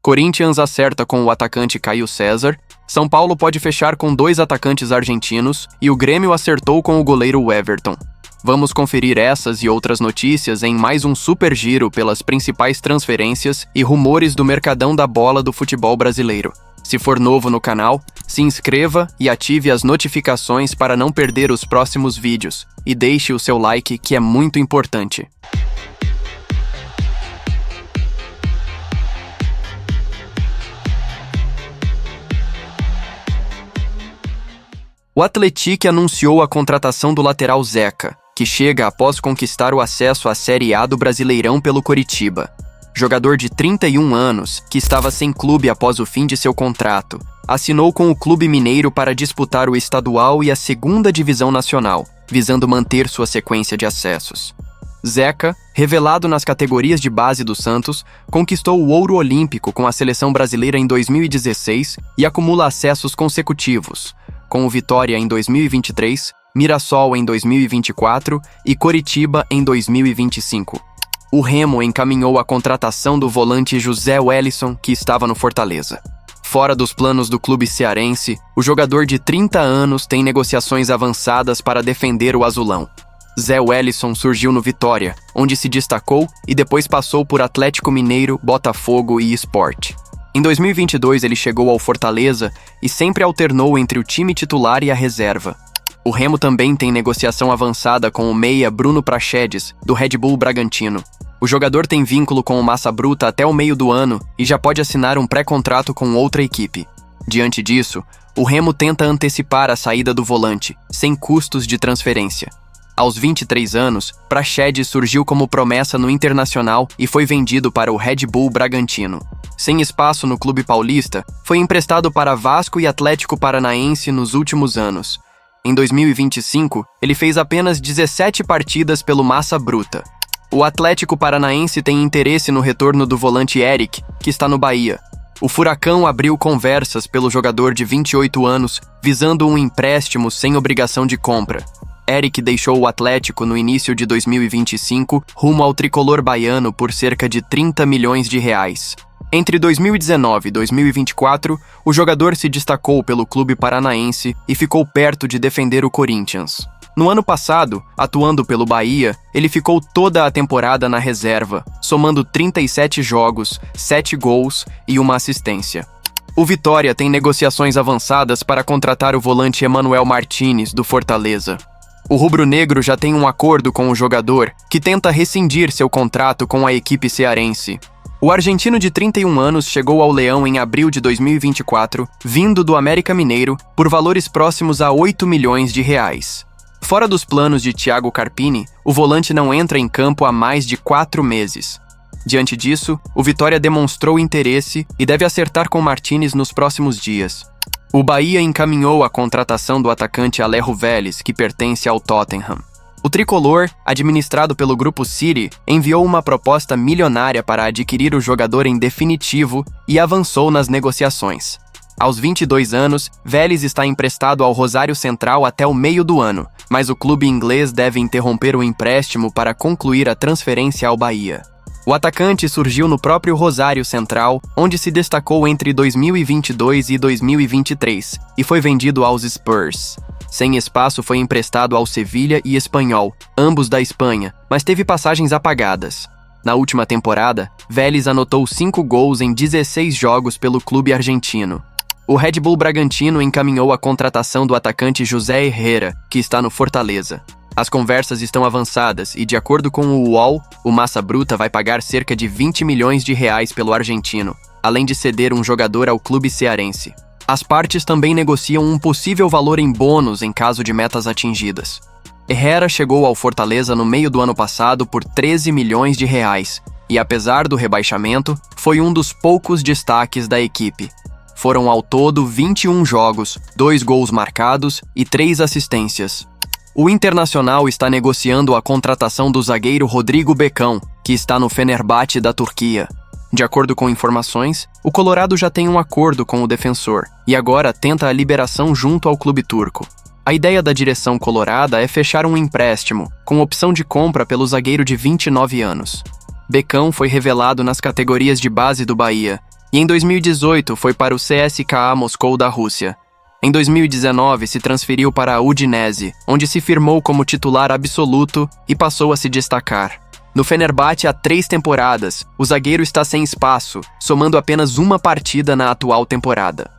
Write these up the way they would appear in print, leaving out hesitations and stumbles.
Corinthians acerta com o atacante Caio César, São Paulo pode fechar com 2 atacantes argentinos e o Grêmio acertou com o goleiro Everton. Vamos conferir essas e outras notícias em mais um super giro pelas principais transferências e rumores do mercadão da bola do futebol brasileiro. Se for novo no canal, se inscreva e ative as notificações para não perder os próximos vídeos e deixe o seu like, que é muito importante. O Atlético anunciou a contratação do lateral Zeca, que chega após conquistar o acesso à Série A do Brasileirão pelo Coritiba. Jogador de 31 anos, que estava sem clube após o fim de seu contrato, assinou com o Clube Mineiro para disputar o estadual e a segunda divisão nacional, visando manter sua sequência de acessos. Zeca, revelado nas categorias de base do Santos, conquistou o ouro olímpico com a seleção brasileira em 2016 e acumula acessos consecutivos, com o Vitória em 2023, Mirassol em 2024 e Coritiba em 2025. O Remo encaminhou a contratação do volante José Wellison, que estava no Fortaleza. Fora dos planos do clube cearense, o jogador de 30 anos tem negociações avançadas para defender o azulão. Zé Wellison surgiu no Vitória, onde se destacou e depois passou por Atlético Mineiro, Botafogo e Sport. Em 2022 ele chegou ao Fortaleza e sempre alternou entre o time titular e a reserva. O Remo também tem negociação avançada com o meia Bruno Praxedes, do Red Bull Bragantino. O jogador tem vínculo com o Massa Bruta até o meio do ano e já pode assinar um pré-contrato com outra equipe. Diante disso, o Remo tenta antecipar a saída do volante, sem custos de transferência. Aos 23 anos, Praxedes surgiu como promessa no Internacional e foi vendido para o Red Bull Bragantino. Sem espaço no clube paulista, foi emprestado para Vasco e Atlético Paranaense nos últimos anos. Em 2025, ele fez apenas 17 partidas pelo Massa Bruta. O Atlético Paranaense tem interesse no retorno do volante Eric, que está no Bahia. O Furacão abriu conversas pelo jogador de 28 anos, visando um empréstimo sem obrigação de compra. Eric deixou o Atlético no início de 2025, rumo ao tricolor baiano por cerca de 30 milhões de reais. Entre 2019 e 2024, o jogador se destacou pelo clube paranaense e ficou perto de defender o Corinthians. No ano passado, atuando pelo Bahia, ele ficou toda a temporada na reserva, somando 37 jogos, 7 gols e 1 assistência. O Vitória tem negociações avançadas para contratar o volante Emanuel Martínez, do Fortaleza. O rubro-negro já tem um acordo com o jogador, que tenta rescindir seu contrato com a equipe cearense. O argentino de 31 anos chegou ao Leão em abril de 2024, vindo do América Mineiro, por valores próximos a 8 milhões de reais. Fora dos planos de Thiago Carpini, o volante não entra em campo há mais de 4 meses. Diante disso, o Vitória demonstrou interesse e deve acertar com Martínez nos próximos dias. O Bahia encaminhou a contratação do atacante Alejo Vélez, que pertence ao Tottenham. O tricolor, administrado pelo Grupo City, enviou uma proposta milionária para adquirir o jogador em definitivo e avançou nas negociações. Aos 22 anos, Vélez está emprestado ao Rosário Central até o meio do ano, mas o clube inglês deve interromper o empréstimo para concluir a transferência ao Bahia. O atacante surgiu no próprio Rosário Central, onde se destacou entre 2022 e 2023, e foi vendido aos Spurs. Sem espaço, foi emprestado ao Sevilha e Espanhol, ambos da Espanha, mas teve passagens apagadas. Na última temporada, Vélez anotou 5 gols em 16 jogos pelo clube argentino. O Red Bull Bragantino encaminhou a contratação do atacante José Herrera, que está no Fortaleza. As conversas estão avançadas e, de acordo com o UOL, o Massa Bruta vai pagar cerca de 20 milhões de reais pelo argentino, além de ceder um jogador ao clube cearense. As partes também negociam um possível valor em bônus em caso de metas atingidas. Herrera chegou ao Fortaleza no meio do ano passado por 13 milhões de reais e, apesar do rebaixamento, foi um dos poucos destaques da equipe. Foram ao todo 21 jogos, 2 gols marcados e 3 assistências. O Internacional está negociando a contratação do zagueiro Rodrigo Becão, que está no Fenerbahçe da Turquia. De acordo com informações, o Colorado já tem um acordo com o defensor e agora tenta a liberação junto ao clube turco. A ideia da direção colorada é fechar um empréstimo, com opção de compra pelo zagueiro de 29 anos. Becão foi revelado nas categorias de base do Bahia e em 2018 foi para o CSKA Moscou da Rússia. Em 2019 se transferiu para a Udinese, onde se firmou como titular absoluto e passou a se destacar. No Fenerbahçe há 3 temporadas, o zagueiro está sem espaço, somando apenas uma partida na atual temporada.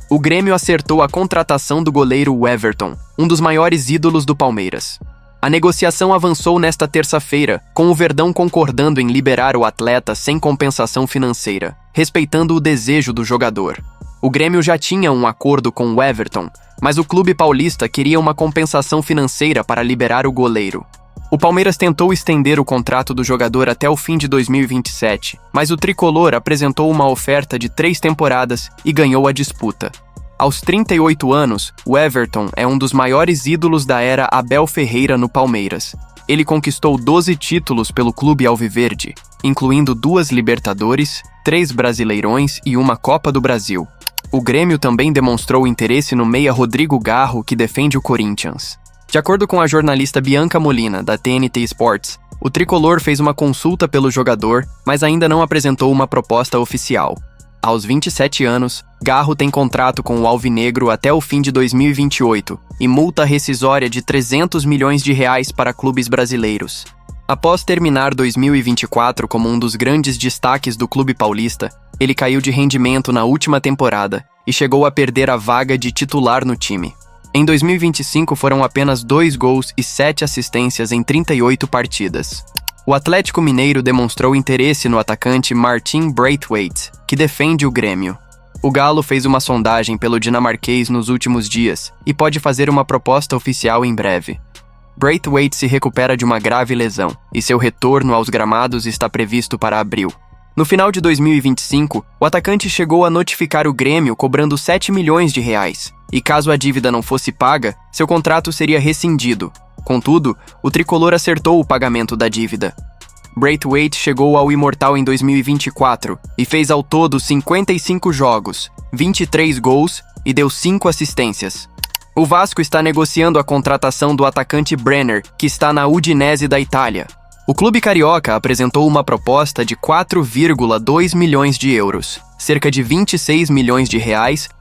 O Grêmio acertou a contratação do goleiro Everton, um dos maiores ídolos do Palmeiras. A negociação avançou nesta terça-feira, com o Verdão concordando em liberar o atleta sem compensação financeira, respeitando o desejo do jogador. O Grêmio já tinha um acordo com o Everton, mas o clube paulista queria uma compensação financeira para liberar o goleiro. O Palmeiras tentou estender o contrato do jogador até o fim de 2027, mas o tricolor apresentou uma oferta de 3 temporadas e ganhou a disputa. Aos 38 anos, o Everton é um dos maiores ídolos da era Abel Ferreira no Palmeiras. Ele conquistou 12 títulos pelo clube alviverde, incluindo 2 Libertadores, 3 Brasileirões e uma Copa do Brasil. O Grêmio também demonstrou interesse no meia Rodrigo Garro, que defende o Corinthians. De acordo com a jornalista Bianca Molina, da TNT Sports, o tricolor fez uma consulta pelo jogador, mas ainda não apresentou uma proposta oficial. Aos 27 anos, Garro tem contrato com o Alvinegro até o fim de 2028 e multa rescisória de R$300 milhões para clubes brasileiros. Após terminar 2024 como um dos grandes destaques do clube paulista, ele caiu de rendimento na última temporada e chegou a perder a vaga de titular no time. Em 2025 foram apenas 2 gols e 7 assistências em 38 partidas. O Atlético Mineiro demonstrou interesse no atacante Martin Braithwaite, que defende o Grêmio. O Galo fez uma sondagem pelo dinamarquês nos últimos dias e pode fazer uma proposta oficial em breve. Braithwaite se recupera de uma grave lesão e seu retorno aos gramados está previsto para abril. No final de 2025, o atacante chegou a notificar o Grêmio cobrando R$7 milhões, e caso a dívida não fosse paga, seu contrato seria rescindido. Contudo, o tricolor acertou o pagamento da dívida. Braithwaite chegou ao Imortal em 2024 e fez ao todo 55 jogos, 23 gols e deu 5 assistências. O Vasco está negociando a contratação do atacante Brenner, que está na Udinese da Itália. O clube carioca apresentou uma proposta de 4,2 milhões de euros, cerca de R$26 milhões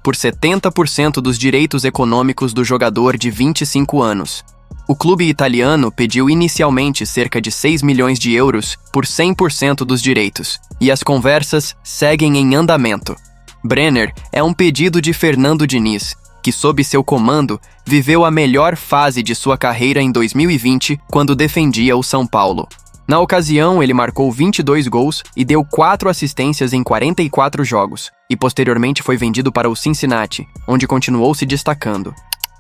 por 70% dos direitos econômicos do jogador de 25 anos. O clube italiano pediu inicialmente cerca de 6 milhões de euros por 100% dos direitos, e as conversas seguem em andamento. Brenner é um pedido de Fernando Diniz, que sob seu comando viveu a melhor fase de sua carreira em 2020, quando defendia o São Paulo. Na ocasião, ele marcou 22 gols e deu 4 assistências em 44 jogos, e posteriormente foi vendido para o Cincinnati, onde continuou se destacando.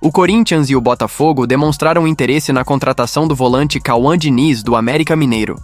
O Corinthians e o Botafogo demonstraram interesse na contratação do volante Cauã Diniz, do América Mineiro.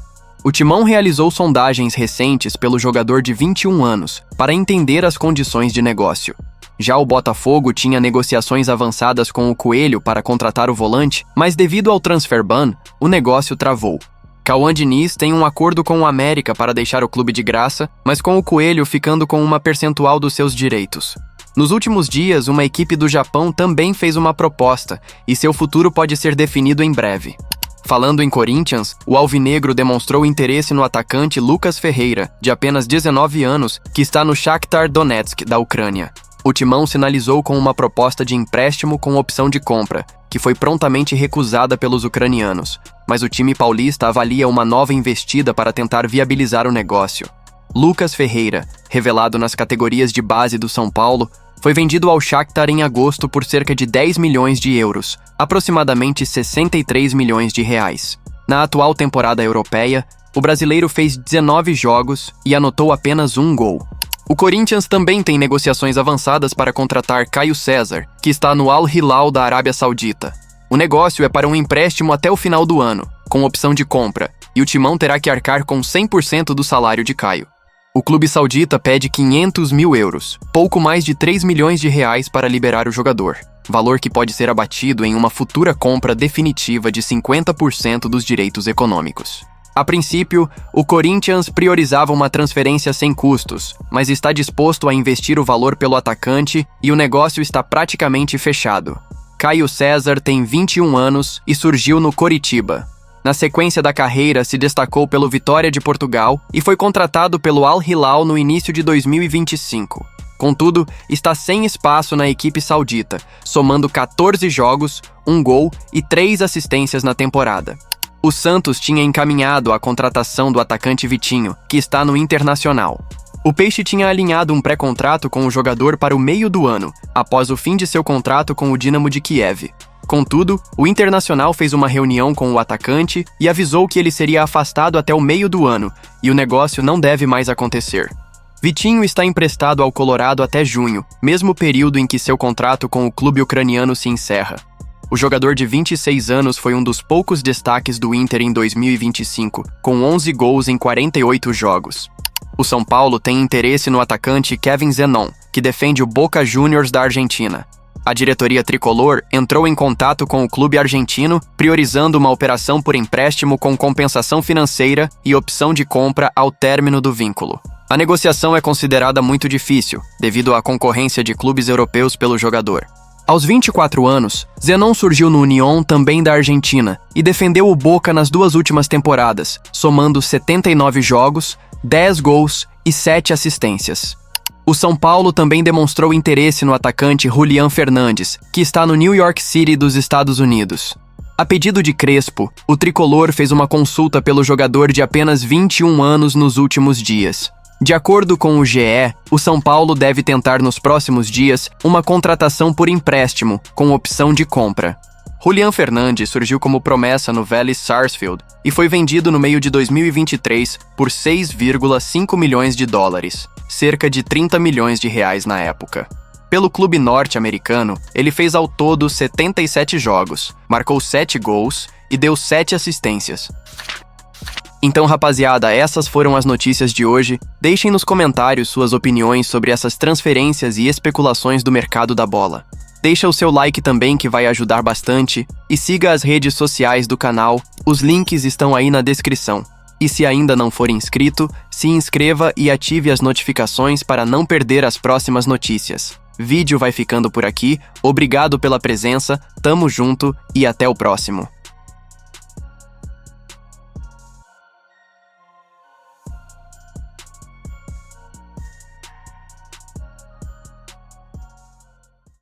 O Timão realizou sondagens recentes pelo jogador de 21 anos, para entender as condições de negócio. Já o Botafogo tinha negociações avançadas com o Coelho para contratar o volante, mas devido ao transfer ban, o negócio travou. Cauã Diniz tem um acordo com o América para deixar o clube de graça, mas com o Coelho ficando com uma percentual dos seus direitos. Nos últimos dias, uma equipe do Japão também fez uma proposta, e seu futuro pode ser definido em breve. Falando em Corinthians, o alvinegro demonstrou interesse no atacante Lucas Ferreira, de apenas 19 anos, que está no Shakhtar Donetsk, da Ucrânia. O Timão sinalizou com uma proposta de empréstimo com opção de compra, que foi prontamente recusada pelos ucranianos, mas o time paulista avalia uma nova investida para tentar viabilizar o negócio. Lucas Ferreira, revelado nas categorias de base do São Paulo, foi vendido ao Shakhtar em agosto por cerca de 10 milhões de euros, aproximadamente 63 milhões de reais. Na atual temporada europeia, o brasileiro fez 19 jogos e anotou apenas 1 gol. O Corinthians também tem negociações avançadas para contratar Caio César, que está no Al Hilal da Arábia Saudita. O negócio é para um empréstimo até o final do ano, com opção de compra, e o Timão terá que arcar com 100% do salário de Caio. O clube saudita pede 500 mil euros, pouco mais de 3 milhões de reais para liberar o jogador, valor que pode ser abatido em uma futura compra definitiva de 50% dos direitos econômicos. A princípio, o Corinthians priorizava uma transferência sem custos, mas está disposto a investir o valor pelo atacante e o negócio está praticamente fechado. Caio César tem 21 anos e surgiu no Coritiba. Na sequência da carreira, se destacou pelo Vitória de Portugal e foi contratado pelo Al Hilal no início de 2025. Contudo, está sem espaço na equipe saudita, somando 14 jogos, 1 gol e 3 assistências na temporada. O Santos tinha encaminhado a contratação do atacante Vitinho, que está no Internacional. O Peixe tinha alinhado um pré-contrato com o jogador para o meio do ano, após o fim de seu contrato com o Dinamo de Kiev. Contudo, o Internacional fez uma reunião com o atacante e avisou que ele seria afastado até o meio do ano, e o negócio não deve mais acontecer. Vitinho está emprestado ao Colorado até junho, mesmo período em que seu contrato com o clube ucraniano se encerra. O jogador de 26 anos foi um dos poucos destaques do Inter em 2025, com 11 gols em 48 jogos. O São Paulo tem interesse no atacante Kevin Zenon, que defende o Boca Juniors da Argentina. A diretoria tricolor entrou em contato com o clube argentino, priorizando uma operação por empréstimo com compensação financeira e opção de compra ao término do vínculo. A negociação é considerada muito difícil, devido à concorrência de clubes europeus pelo jogador. Aos 24 anos, Zenon surgiu no Unión, também da Argentina, e defendeu o Boca nas 2 últimas temporadas, somando 79 jogos, 10 gols e 7 assistências. O São Paulo também demonstrou interesse no atacante Julián Fernandes, que está no New York City dos Estados Unidos. A pedido de Crespo, o tricolor fez uma consulta pelo jogador de apenas 21 anos nos últimos dias. De acordo com o GE, o São Paulo deve tentar nos próximos dias uma contratação por empréstimo, com opção de compra. Julián Fernandes surgiu como promessa no Vélez Sarsfield e foi vendido no meio de 2023 por 6,5 milhões de dólares, cerca de 30 milhões de reais na época. Pelo clube norte-americano, ele fez ao todo 77 jogos, marcou 7 gols e deu 7 assistências. Então, rapaziada, essas foram as notícias de hoje. Deixem nos comentários suas opiniões sobre essas transferências e especulações do mercado da bola. Deixa o seu like também, que vai ajudar bastante, e siga as redes sociais do canal, os links estão aí na descrição. E se ainda não for inscrito, se inscreva e ative as notificações para não perder as próximas notícias. Vídeo vai ficando por aqui, obrigado pela presença, tamo junto e até o próximo.